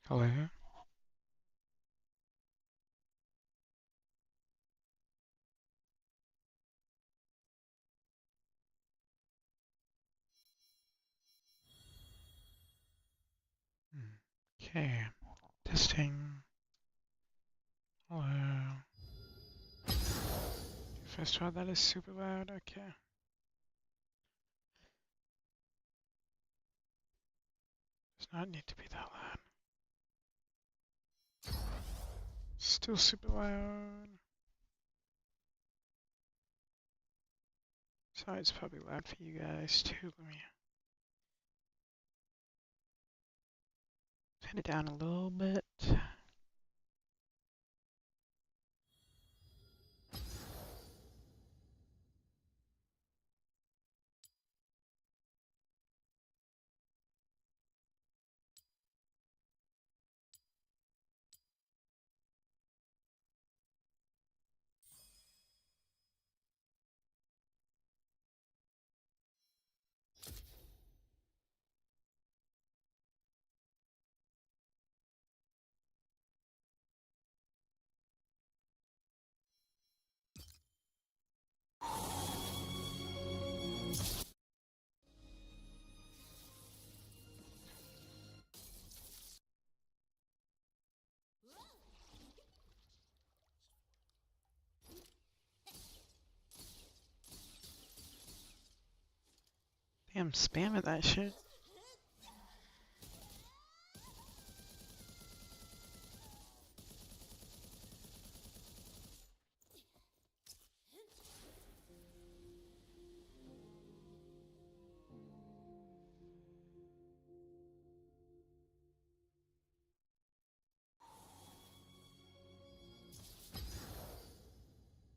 Hello? Okay, testing. Hello. First of all, that is super loud. Okay. Does not need to be that loud. Still super loud. Sorry, it's probably loud for you guys too. Let me turn it down a little bit. Damn, spamming that shit.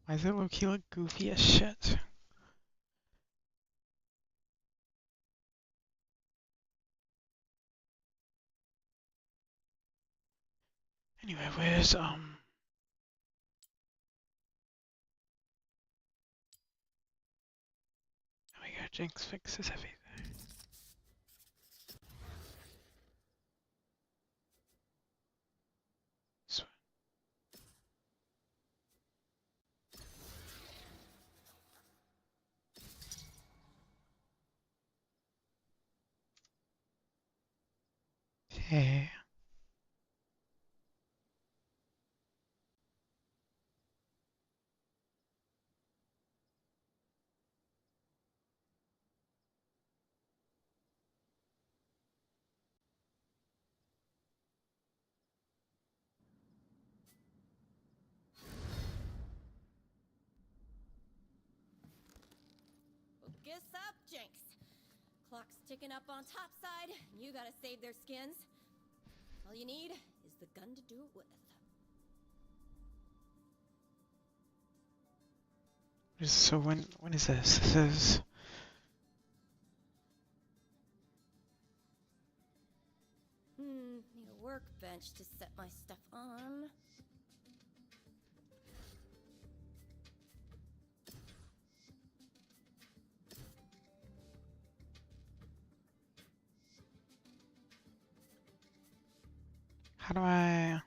Why does it low-key look goofy as shit? Anyway, where's There we go, Jinx fixes everything. So, okay. Focus up, jinx. Clock's ticking up on topside. You gotta save their skins. All you need is the gun to do it with. So when is this? This is Need a workbench to set my stuff on. how do I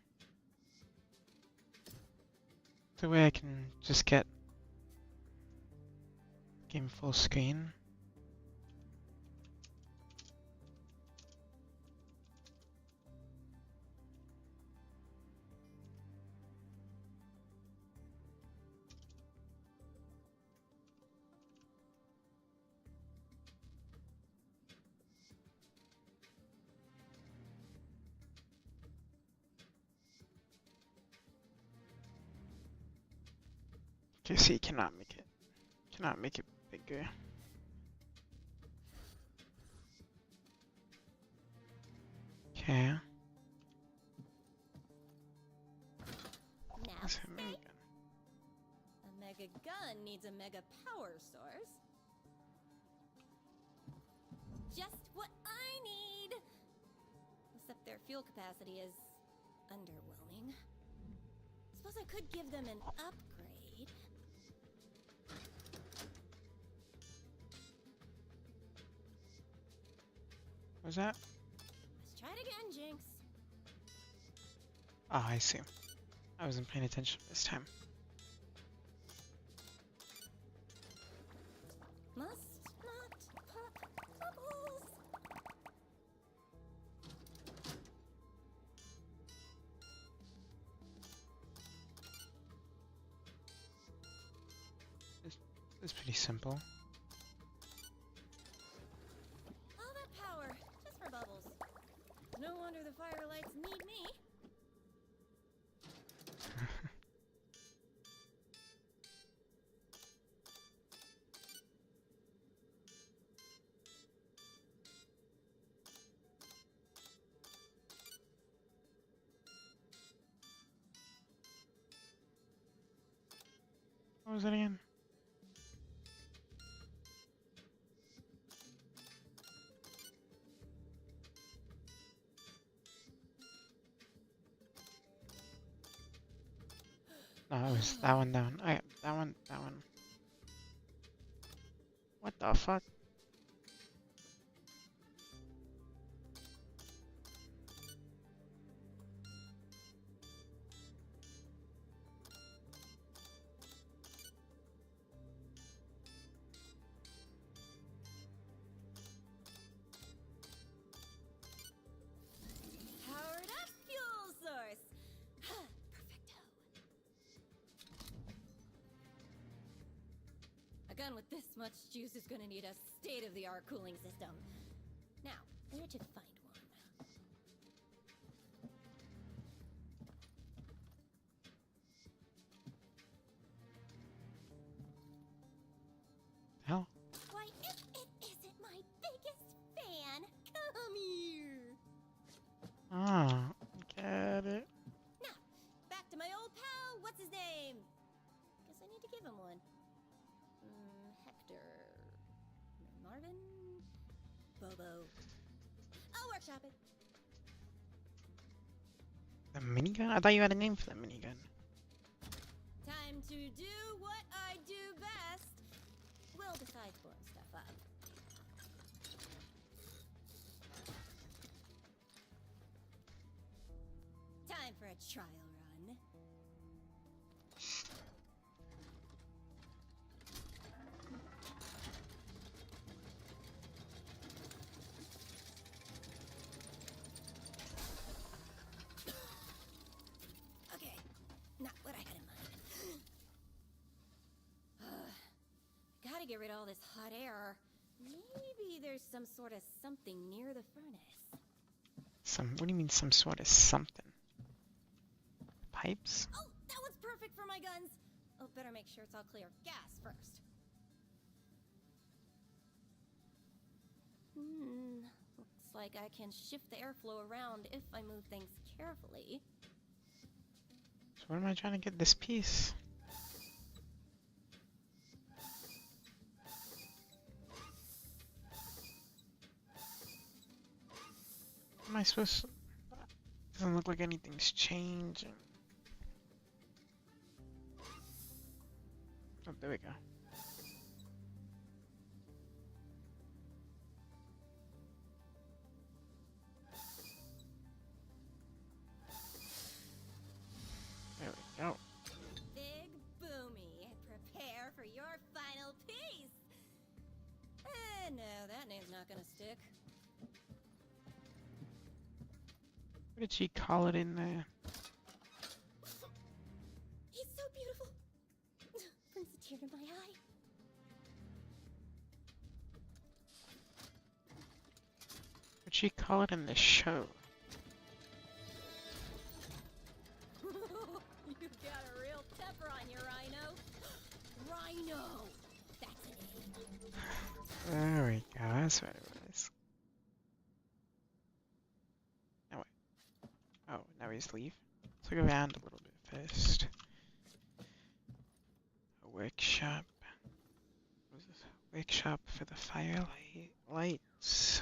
the way I can just get game full screen? Okay, see, cannot make it bigger. Okay. Now That's a think. minigun. A mega gun needs a mega power source. Just what I need! Except their fuel capacity is underwhelming. Suppose I could give them an upgrade. What's that? Let's try it again, Jinx. Ah, I see. I wasn't paying attention this time. Must not pop bubbles. It's pretty simple. All that power, just for bubbles. No wonder the firelights need me. What was that again? No, it was that one down. I that one, that one. What the fuck? Powered up fuel source. Perfecto. A gun with this much juice is gonna need a state-of-the-art cooling system. Now, where to find one? Hell? Why, if it isn't my biggest fan, come here. Ah, get it. Now, back to my old pal, what's his name? Guess I need to give him one. Hector. Marvin? Bobo. I'll workshop it. The minigun? I thought you had a name for the minigun. Time to do what I do best. Well, besides blowing stuff up. Time for a trial run. Okay, not what I had in mind. Gotta get rid of all this hot air. Maybe there's some sort of something near the furnace. What do you mean some sort of something? Pipes? Oh, that one's perfect for my guns. Oh, better make sure it's all clear. Gas first. Looks like I can shift the airflow around if I move things carefully. So what am I trying to get this piece? Am I supposed to... Doesn't look like anything's changing. Oh, there we go. There we go. Big Boomy, prepare for your final piece. No, that name's not gonna stick. What did she call it in there? He's so beautiful. Brings a tear to my eye. What'd she call it in the show? You got a real temper on you, Rhino. Rhino! That's it. There we go, that's what it was. Now what? Oh, now we just leave? Let's look around a little bit first. A workshop. What was this? Workshop for the firelight lights.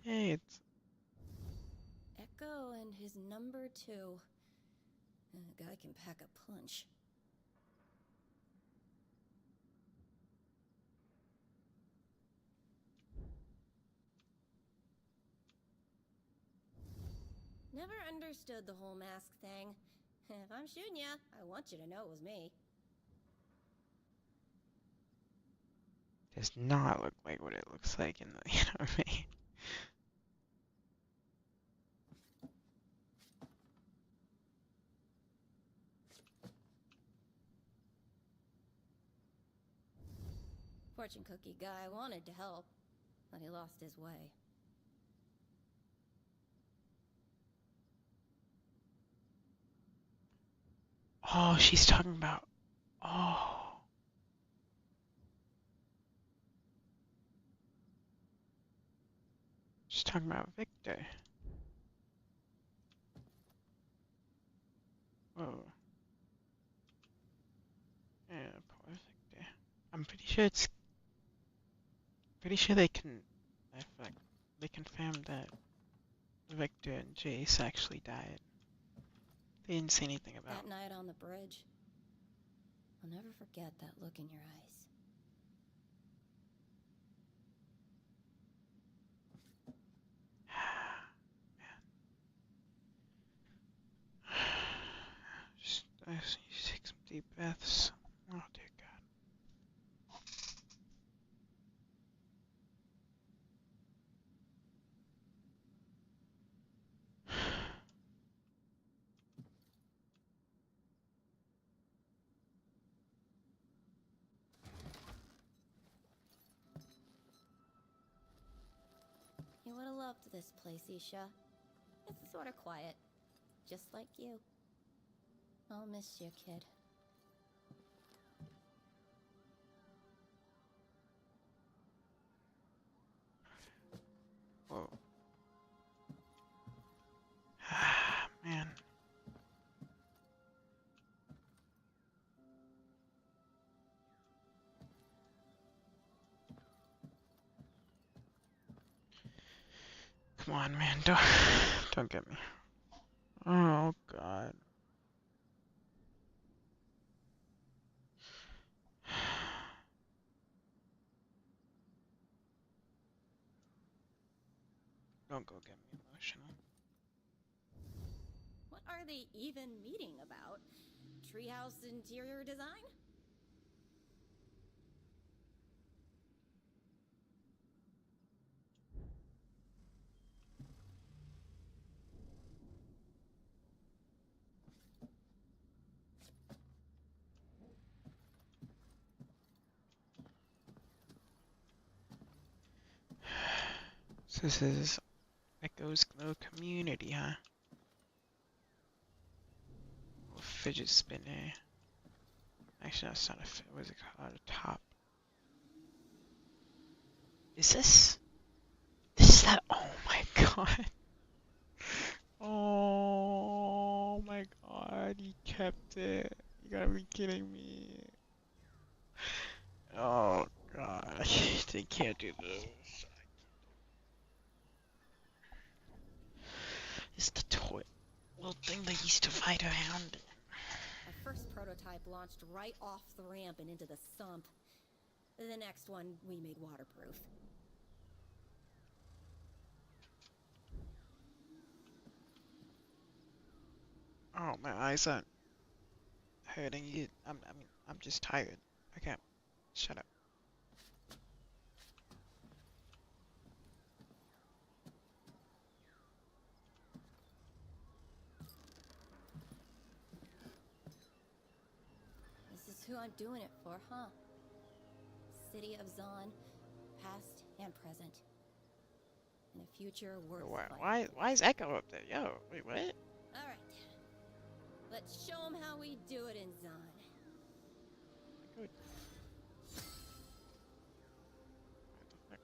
Hey, it's... Echo and his number 2. A guy can pack a punch. Never understood the whole mask thing. If I'm shooting ya, I want you to know it was me. Does not look like what it looks like in the anime. Fortune cookie guy wanted to help, but he lost his way. Oh, she's talking about. Oh. She's talking about Victor. Whoa. Yeah, poor Victor. I'm pretty sure it's. Pretty sure they can. I feel like they confirmed that Victor and Jace actually died. They didn't say anything about. That night on the bridge, I'll never forget that look in your eyes. Just take some deep breaths. Oh dear God. You would have loved this place, Isha. It's sort of quiet, just like you. I'll miss you, kid. Whoa. Ah, man. Come on, man. Don't get me. Oh God. Don't go get me emotional. What are they even meeting about? Treehouse interior design? So this is Echo's Glow community, huh? Little fidget spinner. Actually, that's not a. What is it called? A top. Is this? This is that. Oh my God. Oh my God. You kept it. You gotta be kidding me. Oh gosh. They can't do this. It's the toy. Little thing they used to fight around. Our first prototype launched right off the ramp and into the sump. The next one we made waterproof. Oh, my eyes aren't hurting you. I'm just tired. I can't. Shut up. This is who I'm doing it for, huh? City of Zon, past and present. And a future worth fighting. Why is Echo up there? Yo, wait, what? Alright. Let's show them how we do it in Zon. Good. What the fuck?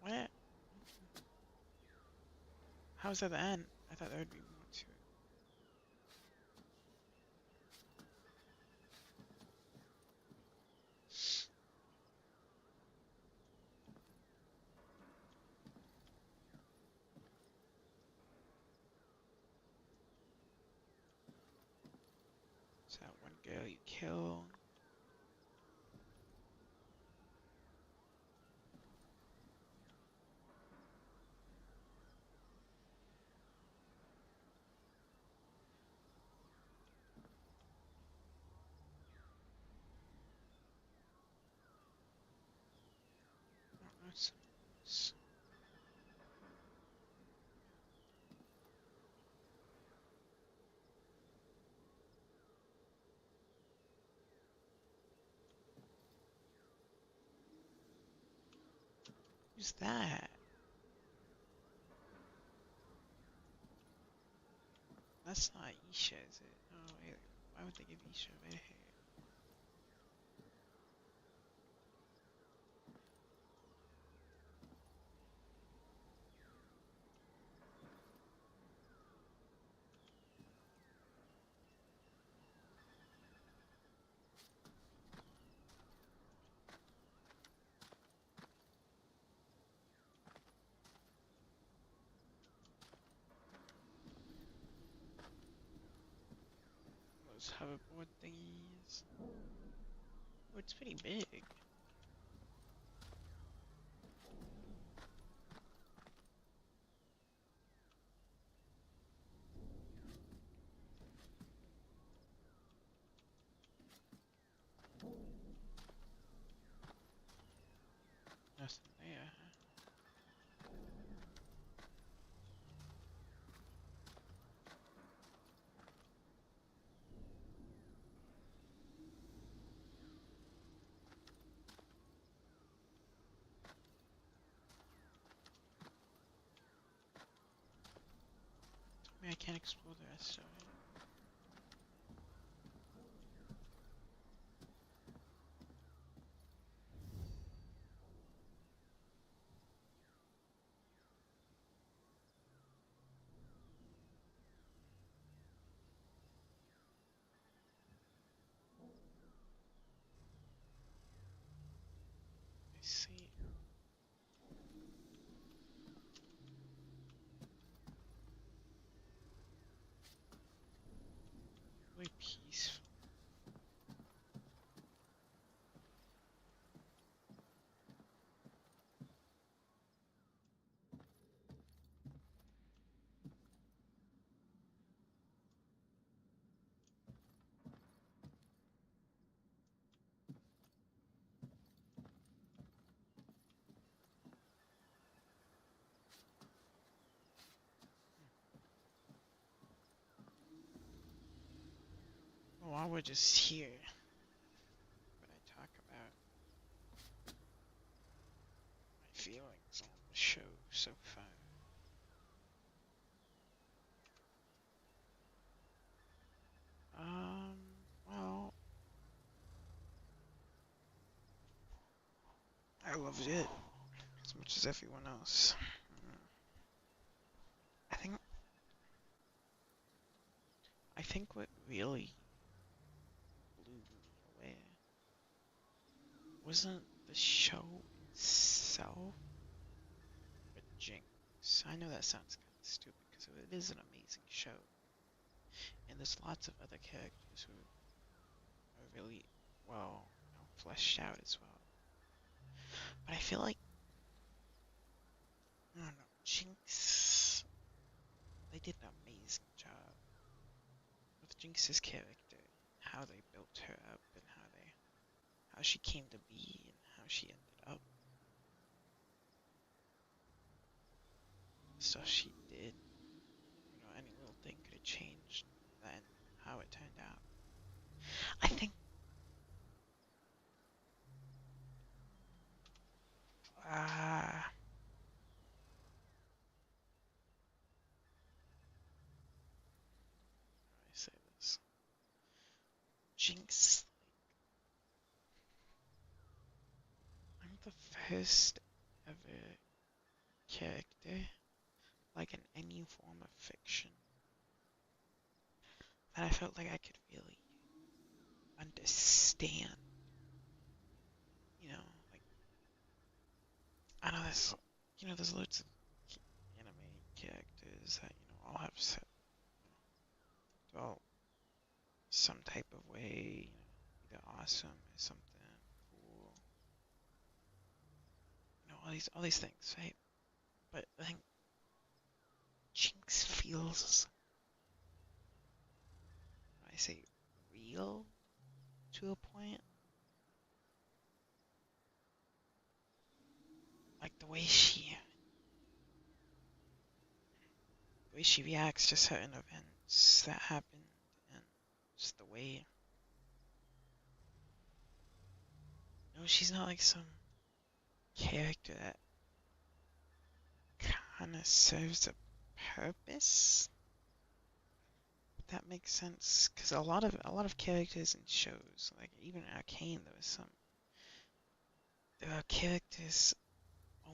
What? How's that the end? I thought there would be more to it. Is that one girl you killed? What's this? Who's that? That's not Isha, is it? Oh, wait. Why would they give Isha red hair? Those hoverboard thingies. Oh, it's pretty big. Nothing there, huh? Told me I can't explore the rest of it. I see. Really peaceful. Oh, while we're just here, but I talk about my feelings on the show so far. Well, I loved it as much as everyone else. Mm, I think I think what really blew me away wasn't the show itself, but Jinx. I know that sounds kind of stupid because it is an amazing show, and there's lots of other characters who are really well, fleshed out as well. But I feel like I don't know, Jinx. They did an amazing job with Jinx's character, how they built her up, and how she came to be, and how she ended up. The stuff she did, any little thing could have changed then how it turned out. I think how do I say this? Jinx, I'm the first ever character, like in any form of fiction, that I felt like I could really understand. You know, like I know there's loads of anime characters that all have set, well, some type of way, either awesome or something cool. All these things, right? But I think Jinx feels, I say, real to a point. Like the way she reacts to certain events that happen, and just the way, she's not like some character that kind of serves a purpose. If that makes sense, because a lot of characters in shows, like even Arcane, there are characters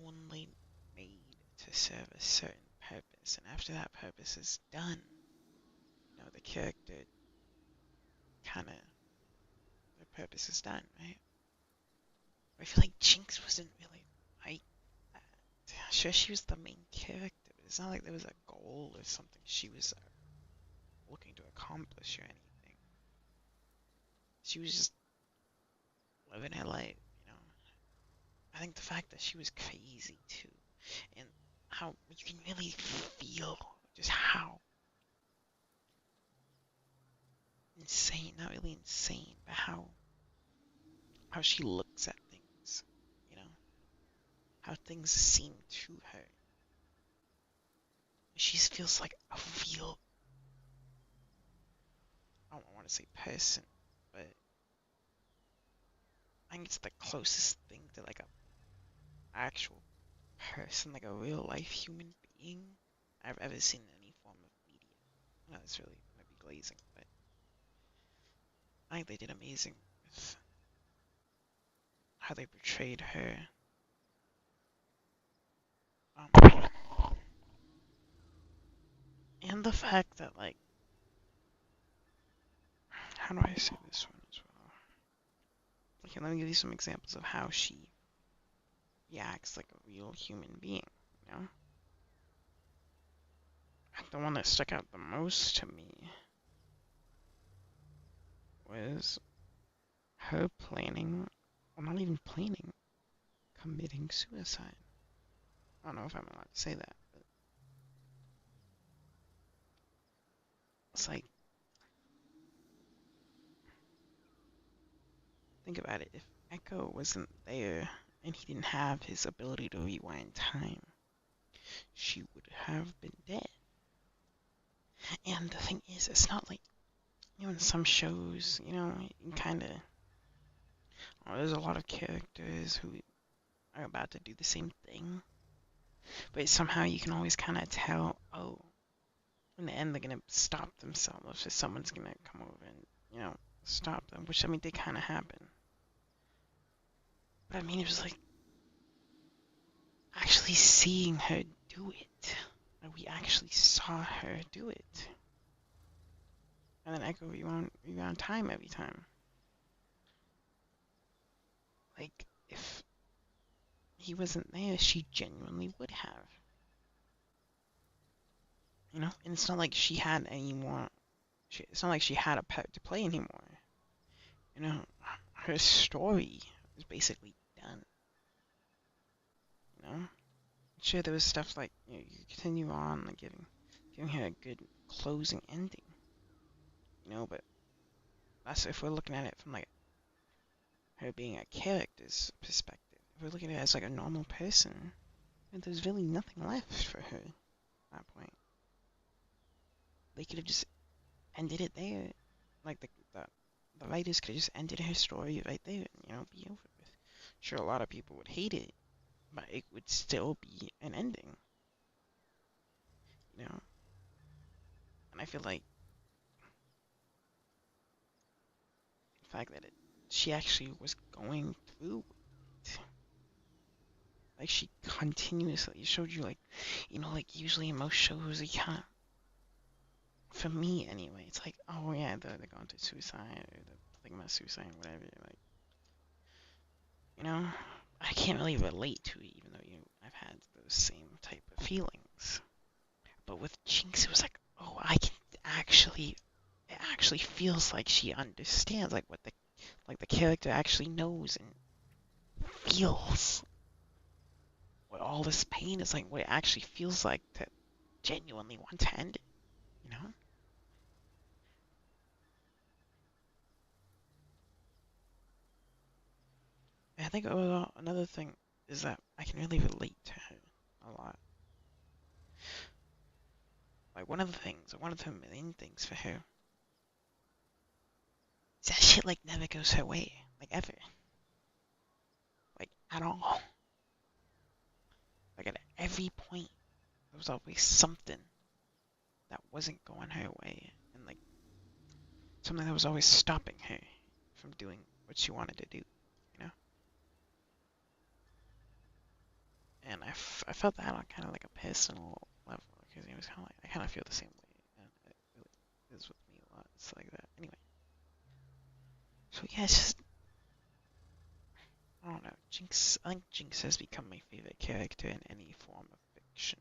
only made to serve a certain purpose, and after that purpose is done, the character kind of, the purpose is done, right? I feel like Jinx wasn't really like that. Sure, she was the main character, but it's not like there was a goal or something she was looking to accomplish or anything. She was just living her life, you know. I think the fact that she was crazy too, and how you can really feel just how insane, not really insane, but how she looks at things, you know, how things seem to her. She feels like a real, I don't want to say person, but I think it's the closest thing to like a actual person, like a real life human being I've ever seen in any form of media. No, it's really might be glazing, but I think they did amazing with how they portrayed her. Um, and the fact that like, how do I say this one as well? Okay, let me give you some examples of how she reacts like a real human being. You know, the one that stuck out the most to me was her planning, well, not even planning, committing suicide. I don't know if I'm allowed to say that, but it's like, think about it. If Echo wasn't there and he didn't have his ability to rewind time, she would have been dead. And the thing is, it's not like, in some shows, you kind of, there's a lot of characters who are about to do the same thing, but somehow you can always kind of tell, oh, in the end they're gonna stop themselves, or someone's gonna come over and, stop them, which, I mean, did kind of happen. But I mean, it was like actually seeing her do it. Like, we actually saw her do it. And then Echo rewound time every time. Like, if he wasn't there, she genuinely would have. And it's not like she had any more. It's not like she had a part to play anymore. Her story was basically done. You know, sure there was stuff like you continue on, like giving her a good closing ending. But that's if we're looking at it from like her being a character's perspective. If we're looking at it as like a normal person, then there's really nothing left for her at that point. They could have just ended it there. Like the writers could have just ended her story right there and, be over with. Sure, a lot of people would hate it, but it would still be an ending. You know? And I feel like the fact that she actually was going through it. Like, she continuously showed you, like, like usually in most shows, you can't, for me anyway, it's like, oh yeah, they're going to suicide, or they're thinking about suicide, or whatever. Like, I can't really relate to it, even though, I've had those same type of feelings. But with Jinx, it was like, oh, I can actually, it actually feels like she understands, like, like the character actually knows and feels what all this pain is like, what it actually feels like to genuinely want to end it. And I think another thing is that I can really relate to her a lot. Like one of the main things for her is that shit like never goes her way, like ever, like at all. Like at every point, there was always something that wasn't going her way, and like something that was always stopping her from doing what she wanted to do, you know? And I felt that on kind of like a personal level, because it was kind of like, I kind of feel the same way, and it really is with me a lot. It's like that. Anyway, so yeah, it's just, I don't know. Jinx, I think Jinx has become my favorite character in any form of fiction,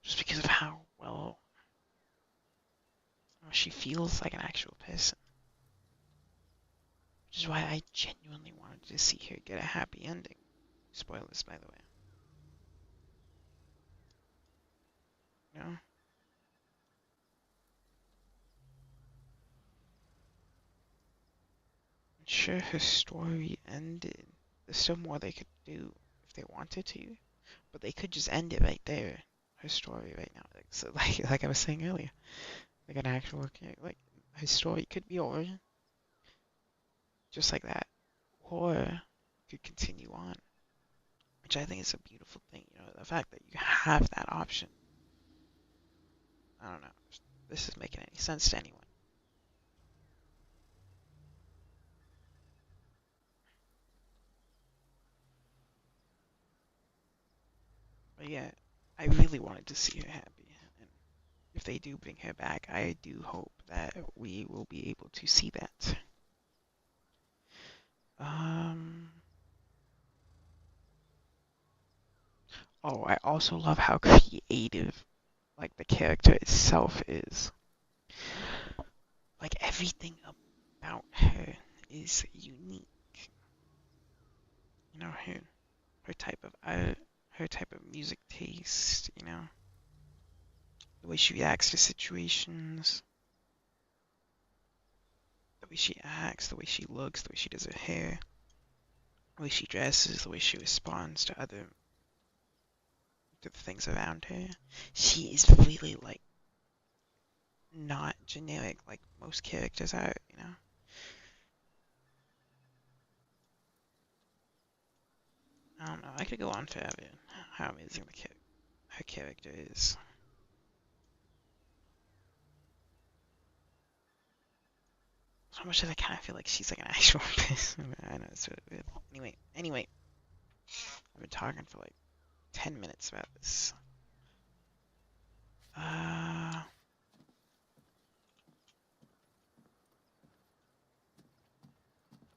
just because of how well she feels like an actual person. Which is why I genuinely wanted to see her get a happy ending. Spoilers, by the way. You know? Sure, her story ended. There's still more they could do if they wanted to, but they could just end it right there. Her story right now, like, so like I was saying earlier, like an actual like her story could be over just like that, or could continue on, which I think is a beautiful thing. You know, the fact that you have that option. I don't know if this is making any sense to anyone. But yeah, I really wanted to see her happy. And if they do bring her back, I do hope that we will be able to see that. Um, oh, I also love how creative, like, the character itself is. Like, everything about her is unique. You know, her type of art, her type of music taste, you know, the way she reacts to situations, the way she acts, the way she looks, the way she does her hair, the way she dresses, the way she responds to the things around her. She is really like not generic like most characters are, you know. I don't know. I could go on forever how amazing her character is. So much that I kind of feel like she's like an actual person. I know it's really weird. Anyway, I've been talking for like 10 minutes about this. Uh,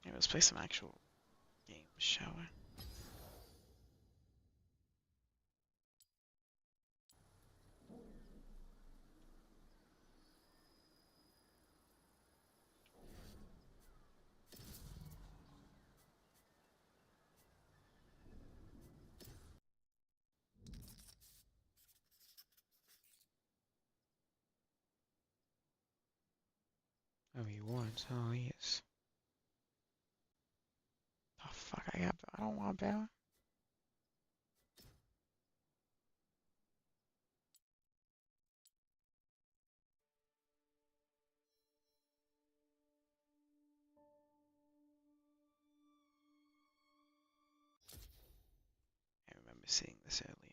yeah, let's play some actual games, shall we? Oh, he wants. Oh, yes. Oh, fuck, I don't want Bella. I remember seeing this earlier.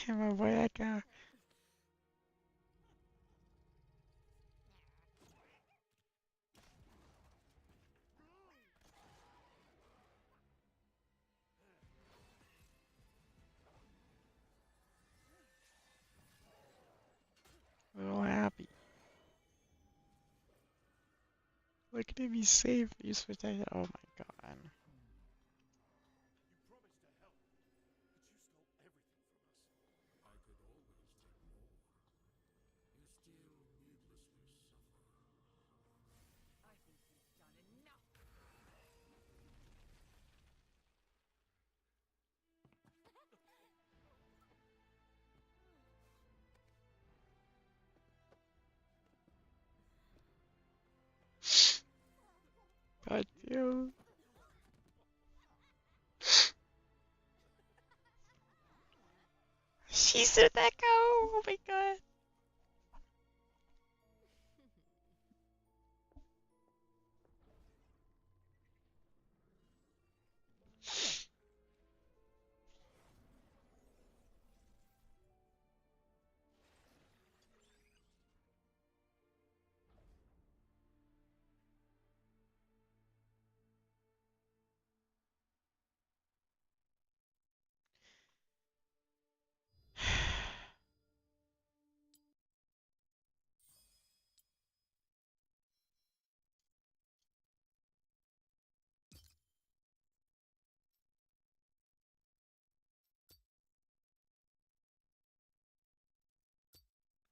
My boy, that guy. We're all happy. Look at him, he's safe. He's protected. Oh my god. God damn. She said that go. Oh my god.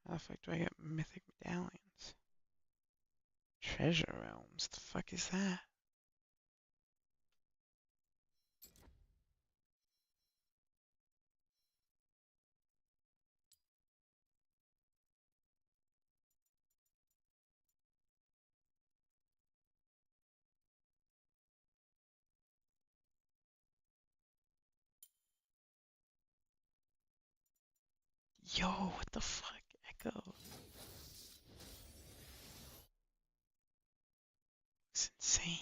How the fuck do I get mythic medallions? Treasure realms. The fuck is that? Yo, what the fuck? Echo. It's insane.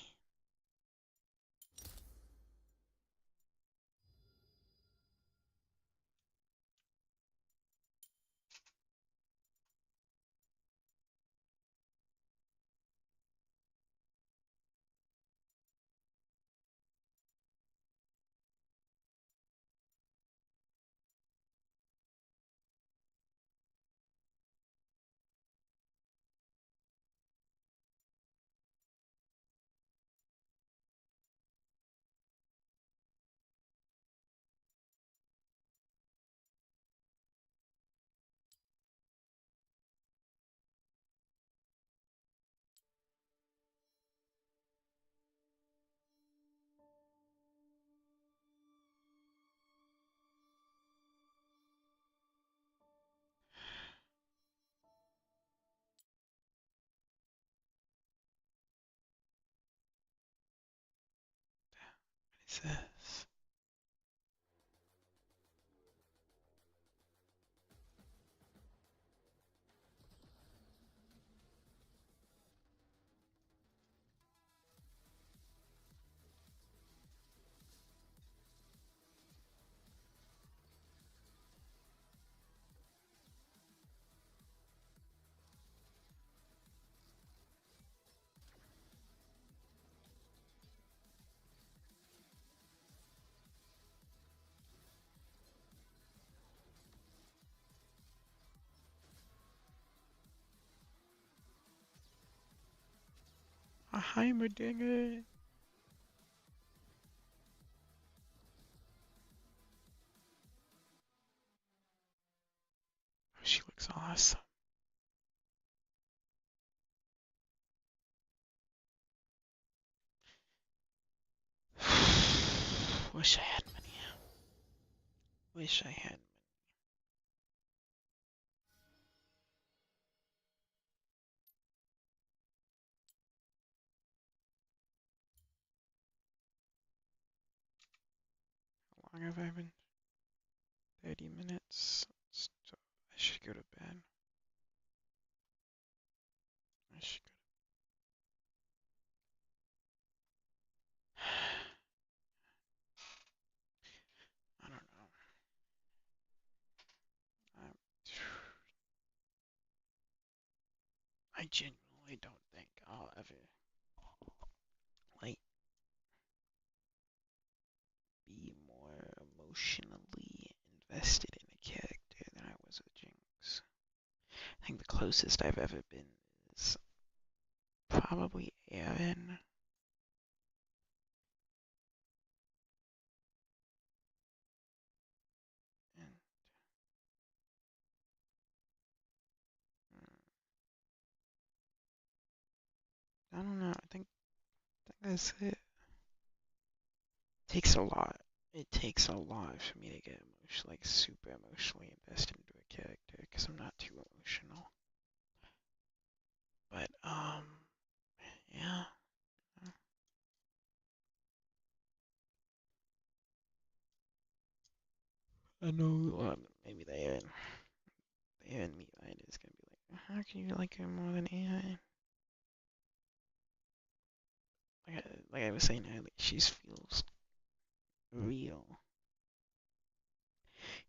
What is this? A Heimerdinger. Oh, she looks awesome. Wish I had money. Wish I had. How long have I been? 30 minutes. So I should go to bed. I should go I don't know. I'm, I genuinely don't think I'll ever like be more emotionally invested in a character than I was with Jinx. I think the closest I've ever been is probably Aaron. And I don't know. I think that's it. Takes a lot. It takes a lot for me to get like super emotionally invested into a character because I'm not too emotional. But yeah. I know maybe they and me right is gonna be like, how can you like her more than AI? Like I was saying earlier, she just feels real.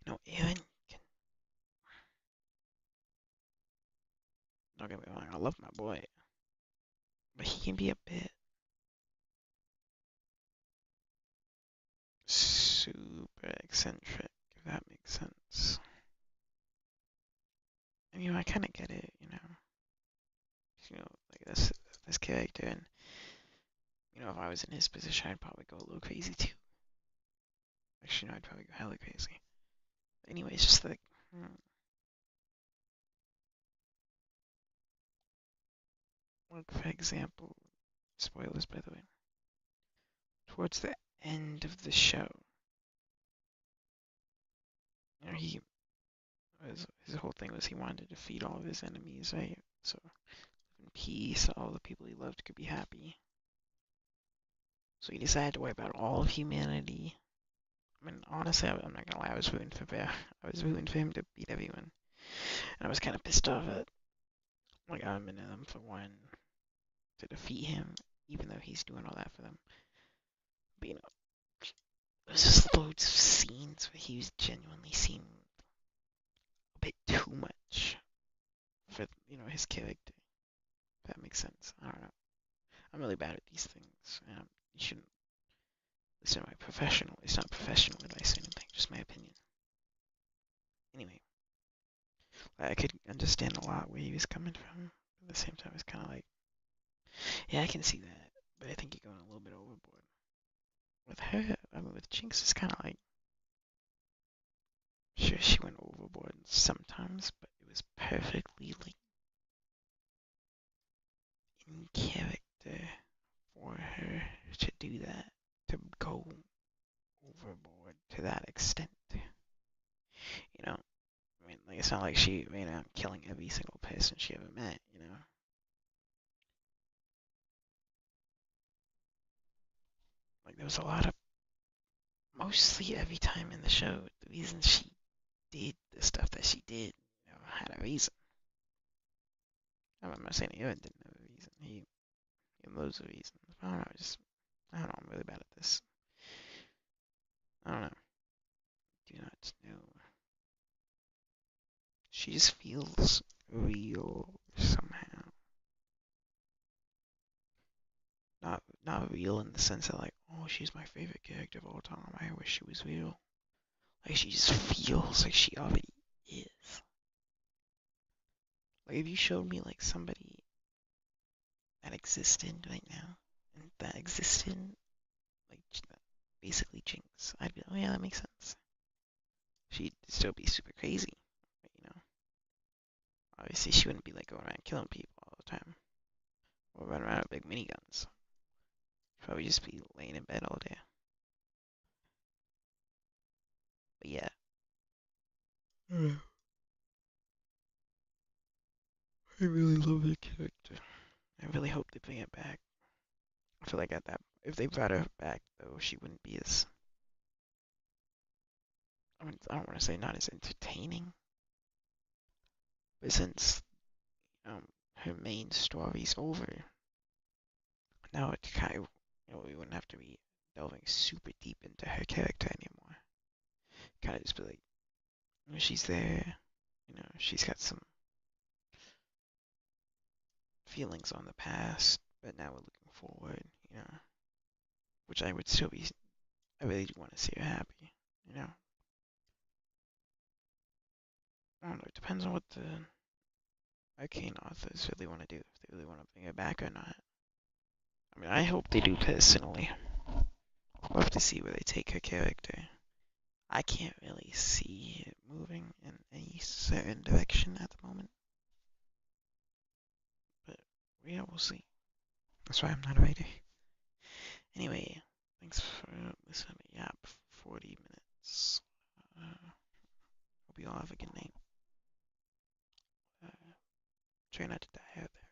You know, Aaron can, don't get me wrong, I love my boy, but he can be a bit super eccentric, if that makes sense. And I kind of get it, like this character, and if I was in his position, I'd probably go a little crazy too. Actually, no, I'd probably go hella crazy. Anyway, it's just like for example, spoilers by the way. Towards the end of the show, he his whole thing was he wanted to defeat all of his enemies, right? So in peace, all the people he loved could be happy. So he decided to wipe out all of humanity. I mean, honestly, I'm not gonna lie, I was rooting for Bear. I was rooting for him to beat everyone, and I was kind of pissed off at like I'm in them for one to defeat him, even though he's doing all that for them. But there's just loads of scenes where he was genuinely seemed a bit too much for his character. If that makes sense. I don't know. I'm really bad at these things. You shouldn't listen to my professional. It's not professional advice or anything. Just my opinion. Anyway, I could understand a lot where he was coming from. At the same time, it's kind of like, yeah, I can see that, but I think you're going a little bit overboard. With her, I mean, with Jinx, it's kind of like, sure, she went overboard sometimes, but it was perfectly like in character for her to do that, to go overboard to that extent. I mean, like it's not like she ran out killing every single person she ever met. Like there was a lot of, mostly every time in the show, the reason she did the stuff that she did, had a reason. I'm not saying Aaron didn't have a reason. He had loads of reasons. I don't know. I don't know. I'm really bad at this. I don't know. Do not know. She just feels real somehow. Not real in the sense that like, oh, she's my favorite character of all time. I wish she was real. Like she just feels like she already is. Like if you showed me like somebody that existed right now and that existed like basically Jinx, I'd be like, oh yeah, that makes sense. She'd still be super crazy, but obviously she wouldn't be like going around killing people all the time or running around with big miniguns. She'd probably just be laying in bed all day. But yeah. I really love the character. I really hope they bring it back. I feel like at that, if they brought her back though, she wouldn't be as. I don't want to say not as entertaining, but since her main story's over, now it's kind of we wouldn't have to be delving super deep into her character anymore. Kind of just be like, she's there, she's got some feelings on the past, but now we're looking forward, which I would still be. I really do want to see her happy, I don't know. It depends on what the arcane authors really want to do. If they really want to bring her back or not. I mean, I hope they do personally. We'll have to see where they take her character. I can't really see it moving in any certain direction at the moment. But yeah, we'll see. That's why I'm not a writer. Anyway, thanks for listening to Yap 40 minutes. Hope you all have a good night. Try not to die out there.